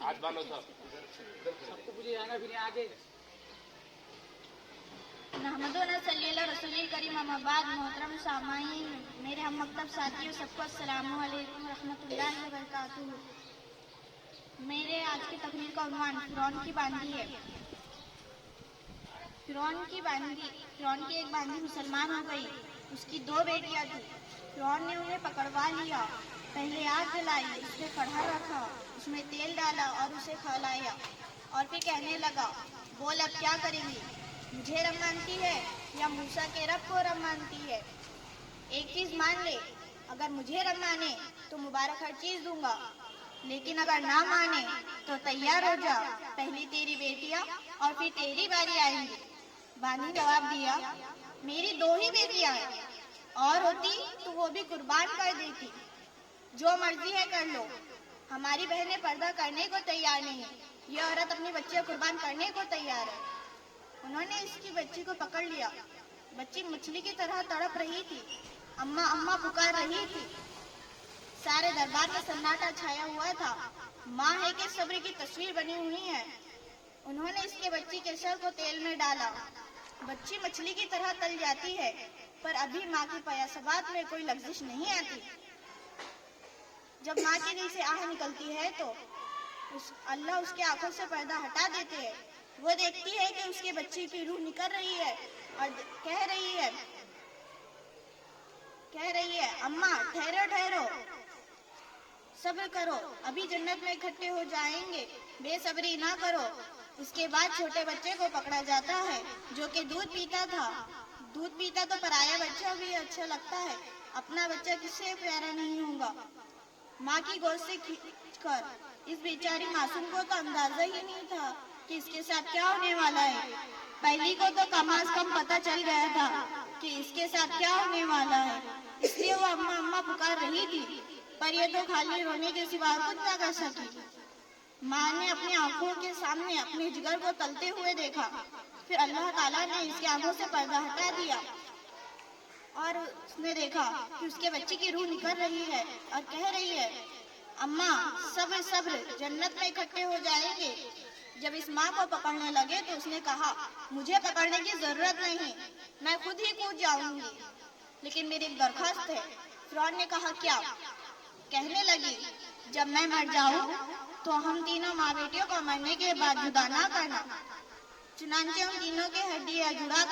हाथ बांधो सब। सबको मुझे आना भी नहीं आगे। रसूल करीम अम्माबाद मोहतरम सामाईन, मेरे हम मकतब साथियों, सबको अस्सलामु अलैकुम रहमतुल्लाहि व बरकातुहू। मेरे आज की तकरीर का उन्वान फिरौन की बांदी है। फिरौन की एक बांदी मुसलमान हो गई। उसकी 2 बेटियां थी। फिरौन ने उन्हें पकड़वा लिया। पहले आग जलाई, उसमें कढ़ा रखा, उसमें तेल डाला और उसे खौलाया और फिर कहने लगा, बोल अब क्या करेंगी, मुझे रब मानती है या मूसा के रब को रब मानती है? एक चीज मान ले, अगर मुझे रब माने तो मुबारक हर चीज दूंगा, लेकिन अगर ना माने तो तैयार हो जा, पहली तेरी बेटियां और फिर तेरी बारी आएंगी। बानी जवाब दिया, मेरी 2 ही बेटियां हैं, और होती तो वो भी कुर्बान कर देती। जो मर्जी है कर लो, हमारी बहनें पर्दा करने को तैयार नहीं है, ये औरत अपनी बच्चियां कुर्बान करने को तैयार है। उन्होंने इसकी बच्ची को पकड़ लिया। बच्ची मछली की तरह तड़प रही थी, अम्मा अम्मा पुकार रही थी। सारे दरबार में सन्नाटा छाया हुआ था। माँ है कि सब्र की तस्वीर बनी हुई है। उन्होंने इसके बच्ची के सर को तेल में डाला। बच्ची मछली की तरह तल जाती है, पर अभी माँ की पयासबात में कोई लग्जिश नहीं आती। जब माँ के दिल से आह निकलती है तो अल्लाह उसके आंखों से पर्दा हटा देते हैं। वो देखती है कि उसके बच्चे की रूह निकल रही है और कह रही है, अम्मा ठहरो ठहरो, सब्र करो, अभी जन्नत में इकट्ठे हो जाएंगे, बेसब्री ना करो। उसके बाद छोटे बच्चे को पकड़ा जाता है जो कि दूध पीता था। दूध पीता तो पराया बच्चा भी अच्छा लगता है, अपना बच्चा किससे प्यारा नहीं होगा। माँ की गोद से खींचकर इस बेचारी मासूम को तो अंदाजा ही नहीं था कि इसके साथ क्या होने वाला है। पहली को तो कम से कम पता चल गया था कि इसके साथ क्या होने वाला है, इसलिए वो अम्मा अम्मा पुकार रही थी, पर ये तो खाली रोने के सिवा कुछ ना कर सकी। माँ ने अपनी आंखों के सामने अपने जिगर को तलते हुए देखा, फिर अल्लाह ताला ने इसकी आंखों से पर्दा हटा दिया और उसने देखा कि उसके बच्चे की रूह निकल रही है और कह रही है, अम्मा सब्र सब्र, जन्नत में इकट्ठे हो जाएंगे। जब इस माँ को पकड़ने लगे तो उसने कहा, मुझे पकड़ने की जरूरत नहीं, मैं खुद ही कूद जाऊंगी, लेकिन मेरी एक दरखास्त है। फिरौन ने कहा, क्या? कहने लगी, जब मैं मर जाऊं तो हम तीनों माँ बेटियों को मरने के बाद जुदा ना करना। चुनांचे उन तीनों की हड्डियां जुड़ा